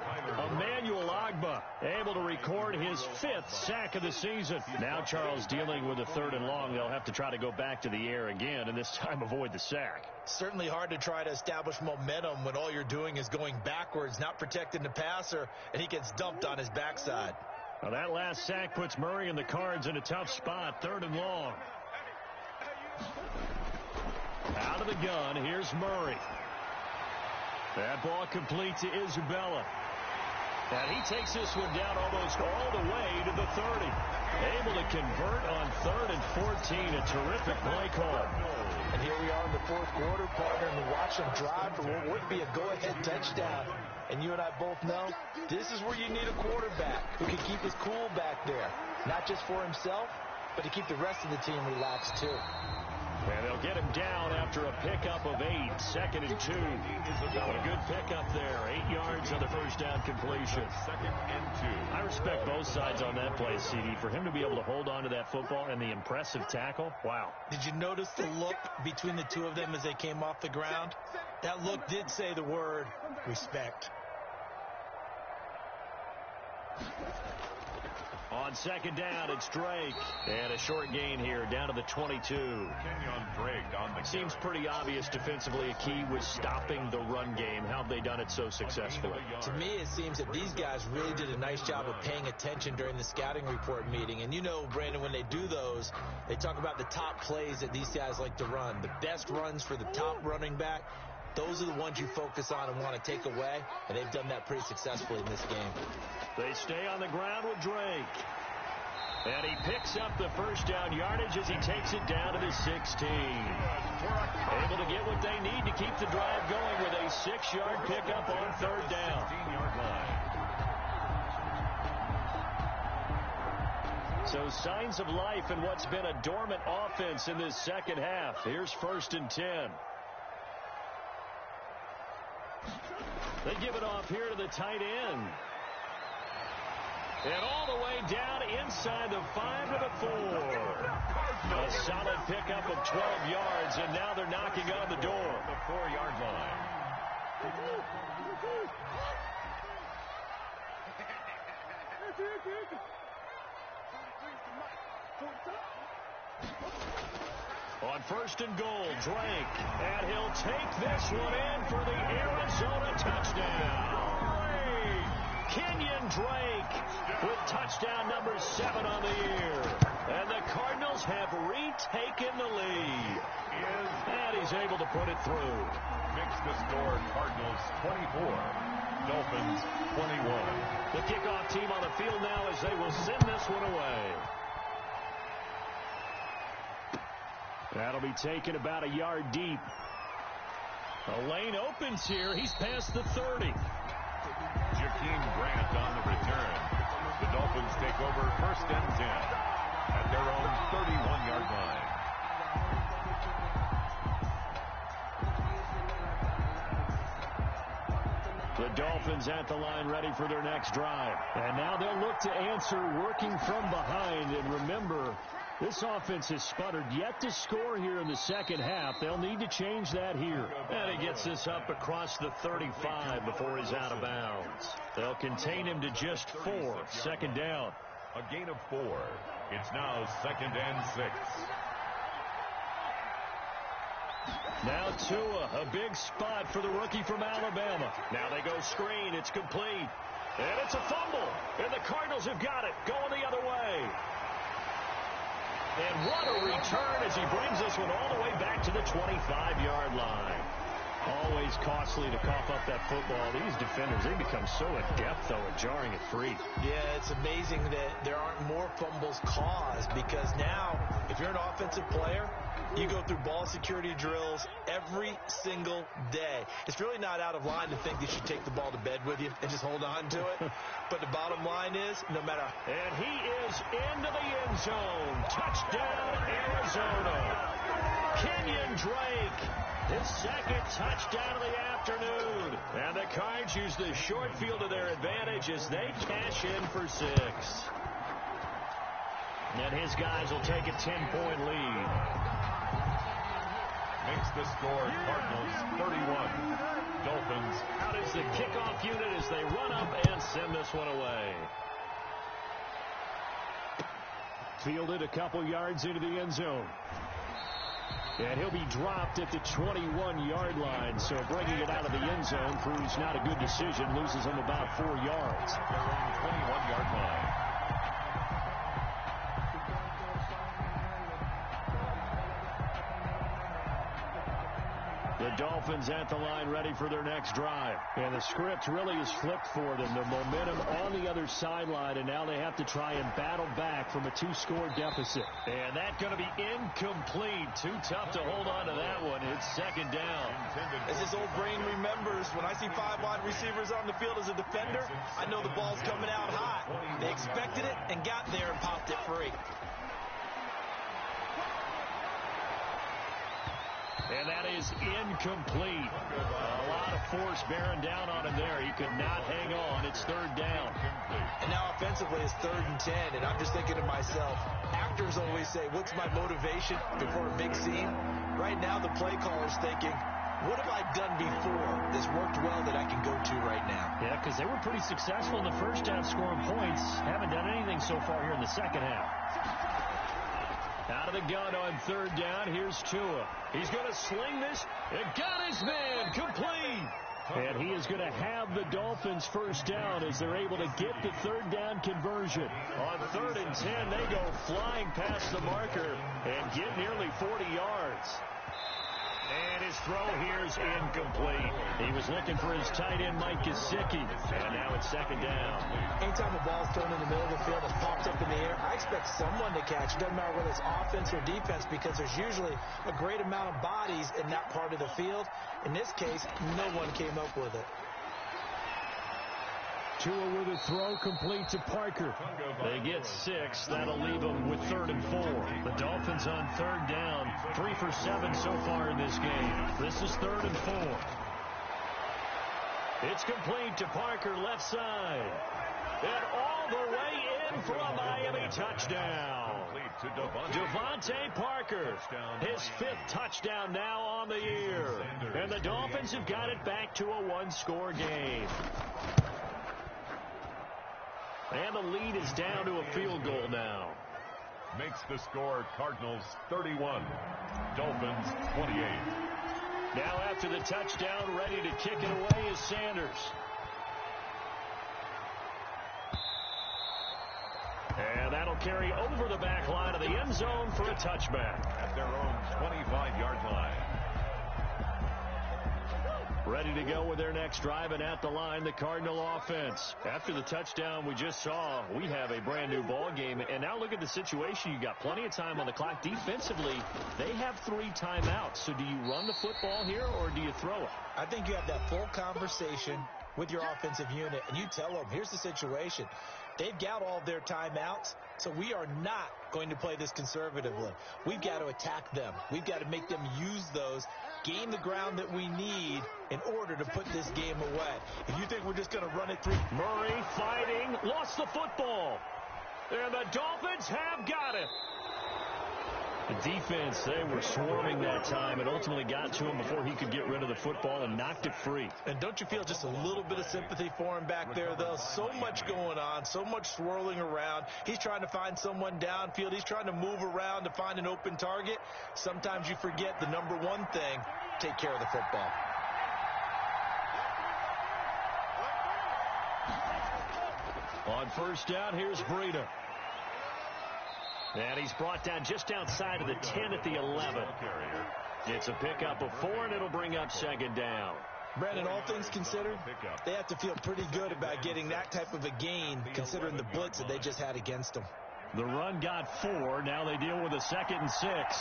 Emmanuel Ogbah able to record his 5th sack of the season. Now Charles dealing with a 3rd and long. They'll have to try to go back to the air again, and this time avoid the sack. Certainly hard to try to establish momentum when all you're doing is going backwards, not protecting the passer, and he gets dumped on his backside. Now that last sack puts Murray and the Cards in a tough spot, 3rd and long. Out of the gun, here's Murray. That ball complete to Isabella. And he takes this one down almost all the way to the 30. Able to convert on 3rd and 14. A terrific play call. And here we are in the 4th quarter, partner, and watch him drive for what would be a go-ahead touchdown. And you and I both know this is where you need a quarterback who can keep his cool back there. Not just for himself, but to keep the rest of the team relaxed, too. And they'll get him down after a pickup of 8, 2nd and 2. A good pickup there, 8 yards on the first down completion. 2nd and 2. I respect both sides on that play, CD. For him to be able to hold on to that football and the impressive tackle, wow. Did you notice the look between the two of them as they came off the ground? That look did say the word respect. On second down, it's Drake. And a short gain here, down to the 22. Kenyon Drake on the Seems pretty obvious defensively a key was stopping the run game. How have they done it so successfully? To me, it seems that these guys really did a nice job of paying attention during the scouting report meeting. And you know, Brandon, when they do those, they talk about the top plays that these guys like to run. The best runs for the top running back. Those are the ones you focus on and want to take away, and they've done that pretty successfully in this game. They stay on the ground with Drake. And he picks up the first down yardage as he takes it down to the 16. Able to get what they need to keep the drive going with a 6-yard pickup on third down. 16-yard line. So signs of life in what's been a dormant offense in this second half. Here's 1st and 10. They give it off here to the tight end. And all the way down inside the 5 to the 4. A solid pickup of 12 yards, and now they're knocking on the door. The 4-yard line. On 1st and goal, Drake. And he'll take this one in for the Arizona touchdown. Kenyon Drake with touchdown number 7 on the year. And the Cardinals have retaken the lead. And he's able to put it through. Makes the score Cardinals 24, Dolphins 21. The kickoff team on the field now as they will send this one away. That'll be taken about a yard deep. A lane opens here. He's past the 30. Jakeem Grant on the return. The Dolphins take over 1st and 10 at their own 31-yard line. The Dolphins at the line ready for their next drive. And now they'll look to answer working from behind. And remember, this offense has sputtered yet to score here in the second half. They'll need to change that here. And he gets this up across the 35 before he's out of bounds. They'll contain him to just 4. Second down. A gain of 4. It's now 2nd and 6. Now Tua, a big spot for the rookie from Alabama. Now they go screen. It's complete. And it's a fumble. And the Cardinals have got it. Going the other way. And what a return as he brings this one all the way back to the 25-yard line. Always costly to cough up that football. These defenders, they become so adept, though, at jarring it free. Yeah, it's amazing that there aren't more fumbles caused because now, if you're an offensive player, you go through ball security drills every single day. It's really not out of line to think that you should take the ball to bed with you and just hold on to it. But the bottom line is, no matter... And he is into the end zone. Touchdown, Arizona. Kenyon Drake, his second touchdown of the afternoon. And the Cards use the short field to their advantage as they cash in for 6. And his guys will take a 10-point lead. Makes the score Cardinals 31, Dolphins. Out is the kickoff unit as they run up and send this one away. Fielded a couple yards into the end zone. And he'll be dropped at the 21-yard line. So bringing it out of the end zone proves not a good decision. Loses him about 4 yards. Their own 21-yard line. The Dolphins at the line ready for their next drive. And the script really is flipped for them. The momentum on the other sideline, and now they have to try and battle back from a 2-score deficit. And that's going to be incomplete. Too tough to hold on to that one. It's second down. As this old brain remembers, when I see 5 wide receivers on the field as a defender, I know the ball's coming out hot. They expected it and got there and popped it free. And that is incomplete. A lot of force bearing down on him there. He could not hang on. It's third down. And now offensively it's 3rd and 10. And I'm just thinking to myself, actors always say, what's my motivation before a big scene? Right now the play caller's thinking, what have I done before that's worked well that I can go to right now? Yeah, because they were pretty successful in the first half scoring points. Haven't done anything so far here in the second half. Out of the gun on third down, here's Tua. He's going to sling this. It got his man complete. And he is going to have the Dolphins first down as they're able to get the third down conversion. On 3rd and 10, they go flying past the marker and get nearly 40 yards. And his throw here is incomplete. He was looking for his tight end, Mike Gesicki. And now it's 2nd down. Anytime a ball's thrown in the middle of the field that's popped up in the air, I expect someone to catch. It doesn't matter whether it's offense or defense, because there's usually a great amount of bodies in that part of the field. In this case, no one came up with it. Tua with a throw complete to Parker. They get 6. That'll leave them with 3rd and 4. The Dolphins on 3rd down. 3 for 7 so far in this game. This is 3rd and 4. It's complete to Parker, left side. And all the way in for a Miami touchdown. Devontae Parker, his 5th touchdown now on the year. And the Dolphins have got it back to a 1-score game. And the lead is down to a field goal now. Makes the score Cardinals 31, Dolphins 28. Now after the touchdown, ready to kick it away is Sanders. And that'll carry over the back line of the end zone for a touchback. At their own 25-yard line. Ready to go with their next drive, and at the line, the Cardinal offense. After the touchdown we just saw, we have a brand-new ball game. And now look at the situation. You got plenty of time on the clock. Defensively, they have 3 timeouts. So do you run the football here, or do you throw it? I think you have that full conversation with your offensive unit, and you tell them, here's the situation. They've got all of their timeouts, so we are not going to play this conservatively. We've got to attack them. We've got to make them use those, gain the ground that we need in order to put this game away. If you think we're just going to run it through. Murray fighting, lost the football. And the Dolphins have got it. The defense, they were swarming that time and ultimately got to him before he could get rid of the football and knocked it free. And don't you feel just a little bit of sympathy for him back there, though? So much going on, so much swirling around. He's trying to find someone downfield. He's trying to move around to find an open target. Sometimes you forget the number one thing, take care of the football. On first down, here's Breida. And he's brought down just outside of the 10 at the 11. It's a pickup of 4, and it'll bring up 2nd down. Brandon, all things considered, they have to feel pretty good about getting that type of a gain, considering the blitz that they just had against them. The run got 4. Now they deal with a 2nd and 6.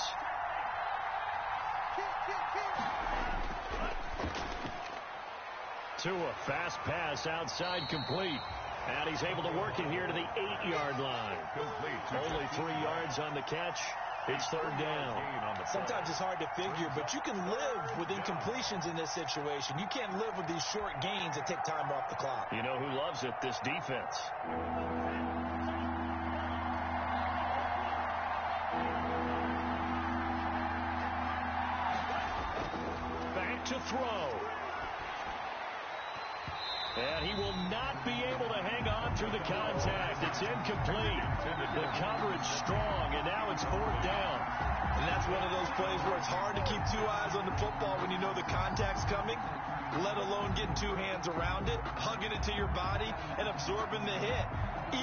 Tua, fast pass outside, complete. And he's able to work it here to the 8-yard line. Only 3 yards on the catch. It's 3rd down. Sometimes it's hard to figure, but you can live with incompletions in this situation. You can't live with these short gains that take time off the clock. You know who loves it? This defense. Back to throw. And he will not be able to hang on through the contact. It's incomplete. The coverage strong, and now it's 4th down. And that's one of those plays where it's hard to keep 2 eyes on the football when you know the contact's coming, let alone getting 2 hands around it, hugging it to your body, and absorbing the hit,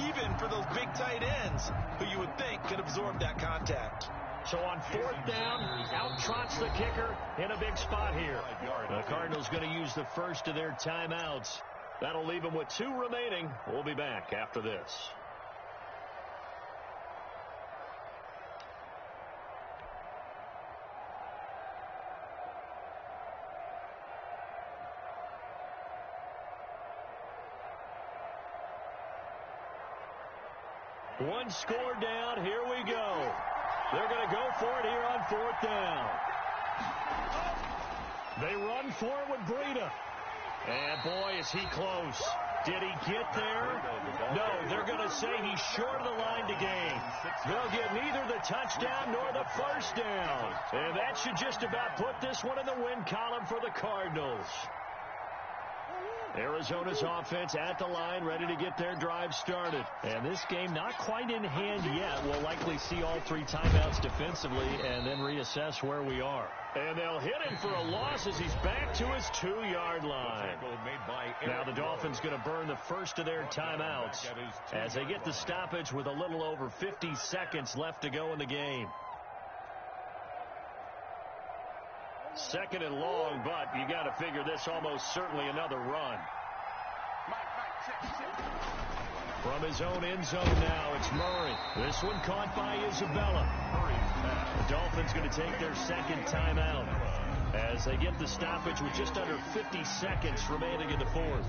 even for those big tight ends who you would think could absorb that contact. So on 4th down, out trots the kicker in a big spot here. The Cardinals going to use the first of their timeouts. That'll leave them with 2 remaining. We'll be back after this. One score down. Here we go. They're going to go for it here on 4th down. They run for it with Breida. And boy, is he close. Did he get there? No, they're going to say he's short of the line to gain. They'll get neither the touchdown nor the first down. And that should just about put this one in the win column for the Cardinals. Arizona's offense at the line, ready to get their drive started. And this game not quite in hand yet. We'll likely see all 3 timeouts defensively and then reassess where we are. And they'll hit him for a loss as he's back to his 2-yard line. Now the Dolphins going to burn the first of their timeouts as they get the stoppage with a little over 50 seconds left to go in the game. Second and long, but you got to figure this almost certainly another run. From his own end zone now, it's Murray. This one caught by Isabella. The Dolphins going to take their second timeout as they get the stoppage with just under 50 seconds remaining in the fourth.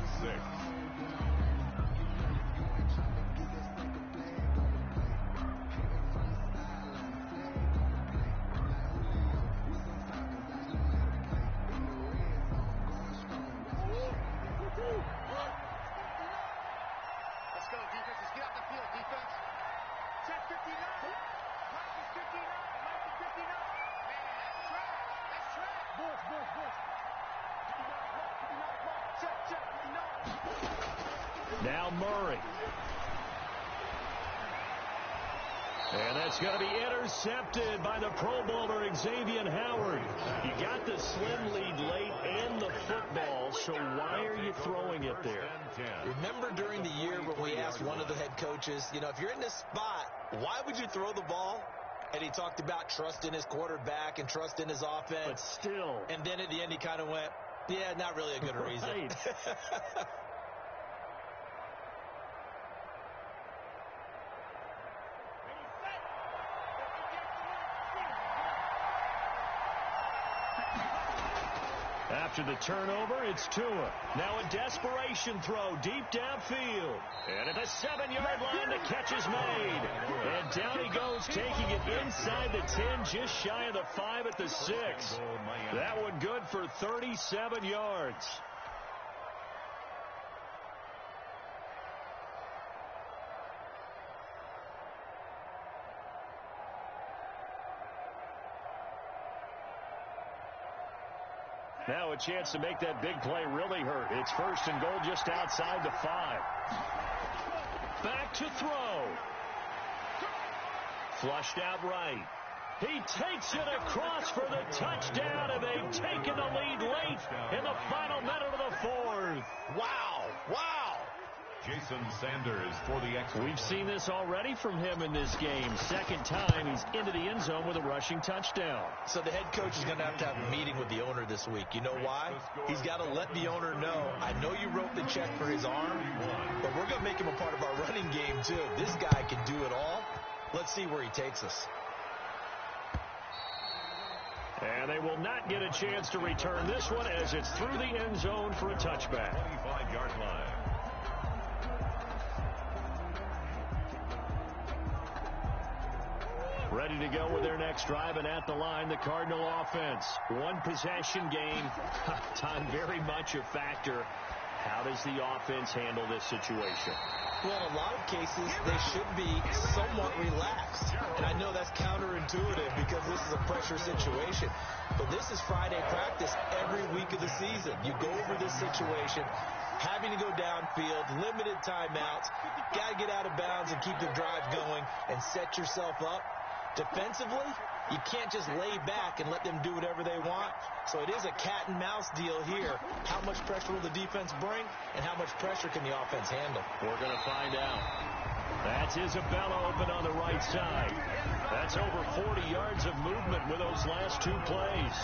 Now Murray. And that's going to be intercepted by the Pro Bowler Xavier Howard. You got the slim lead late and the football, so why are you throwing it there? Remember during the year when we asked one of the head coaches, if you're in this spot, why would you throw the ball? And he talked about trust in his quarterback and trust in his offense. But still. And then at the end he kind of went, yeah, not really a good reason. Right. After the turnover, it's Tua. Now a desperation throw deep downfield. And at the 7-yard line, the catch is made. And down he goes, taking it inside the 10, just shy of the 5 at the 6. That one good for 37 yards. Now a chance to make that big play really hurt. It's first and goal just outside the 5. Back to throw. Flushed out right. He takes it across for the touchdown, and they've taken the lead late in the final minute of the fourth. Wow. Wow. Jason Sanders for the extra. We've seen this already from him in this game. Second time he's into the end zone with a rushing touchdown. So the head coach is going to have a meeting with the owner this week. You know why? He's got to let the owner know, I know you wrote the check for his arm, but we're going to make him a part of our running game too. This guy can do it all. Let's see where he takes us. And they will not get a chance to return this one as it's through the end zone for a touchback. 25-yard line. Ready to go with their next drive, and at the line, the Cardinal offense. One possession game. Time very much a factor. How does the offense handle this situation? Well, in a lot of cases, they should be somewhat relaxed. And I know that's counterintuitive because this is a pressure situation. But this is Friday practice every week of the season. You go over this situation, having to go downfield, limited timeouts, got to get out of bounds and keep the drive going and set yourself up. Defensively, you can't just lay back and let them do whatever they want. So it is a cat and mouse deal here. How much pressure will the defense bring, and how much pressure can the offense handle? We're going to find out. That's Isabella open on the right side. That's over 40 yards of movement with those last 2 plays.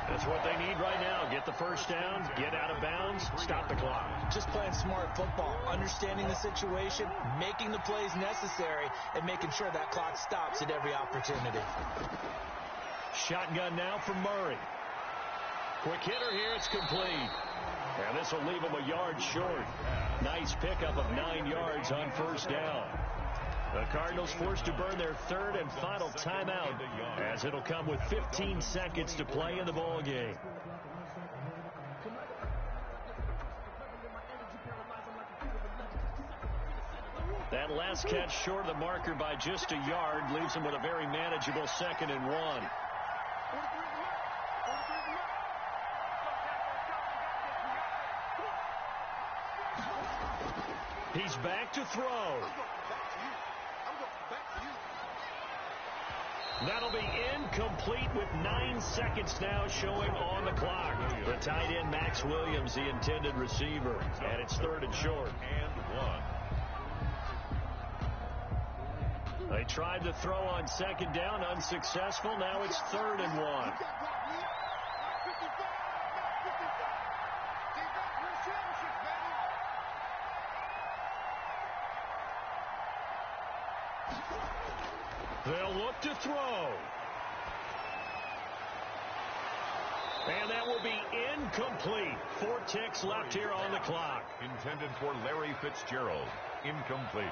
That's what they need right now. Get the first down, get out of bounds, stop the clock. Just playing smart football, understanding the situation, making the plays necessary, and making sure that clock stops at every opportunity. Shotgun now from Murray. Quick hitter here, it's complete. And this will leave him a yard short. Nice pickup of 9 yards on first down. The Cardinals forced to burn their third and final timeout as it'll come with 15 seconds to play in the ball game. That last catch short of the marker by just a yard leaves him with a very manageable 2nd and 1. He's back to throw. That'll be incomplete with 9 seconds now showing on the clock. The tight end, Max Williams, the intended receiver. And it's 3rd and short. And 1. They tried to throw on 2nd down, unsuccessful. Now it's 3rd and 1. They'll look to throw. And that will be incomplete. 4 ticks left here on the clock. Intended for Larry Fitzgerald. Incomplete.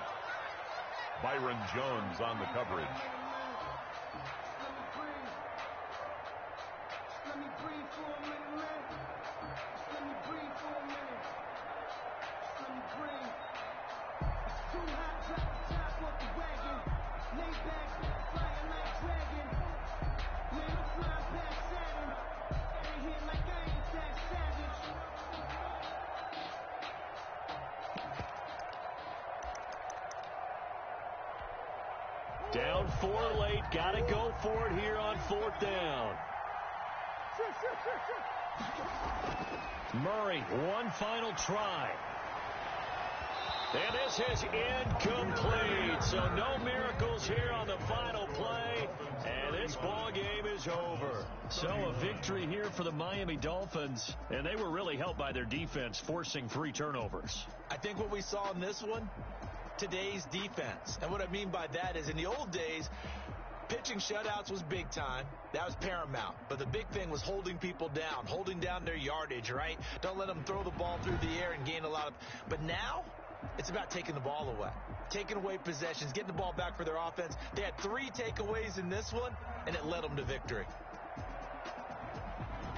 Byron Jones on the coverage. Let me breathe for a minute, man. Let me breathe for a minute. Let me breathe. It's too hot, drop the top off the wagon. Lay back, flying like dragon. Man, I'm flying past Saturn. Ain't here like I ain't that savage. Down 4 late. Got to go for it here on 4th down. Murray, one final try. And this is incomplete. So no miracles here on the final play. And this ball game is over. So a victory here for the Miami Dolphins. And they were really helped by their defense, forcing 3 turnovers. I think what we saw in this one, today's defense. And what I mean by that is in the old days, pitching shutouts was big time. That was paramount. But the big thing was holding people down, holding down their yardage, right? Don't let them throw the ball through the air and gain a lot of... But now, it's about taking the ball away. Taking away possessions, getting the ball back for their offense. They had 3 takeaways in this one, and it led them to victory.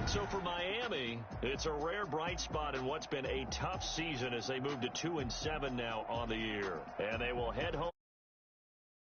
So for Miami, it's a rare bright spot in what's been a tough season as they move to 2-7 now on the year. And they will head home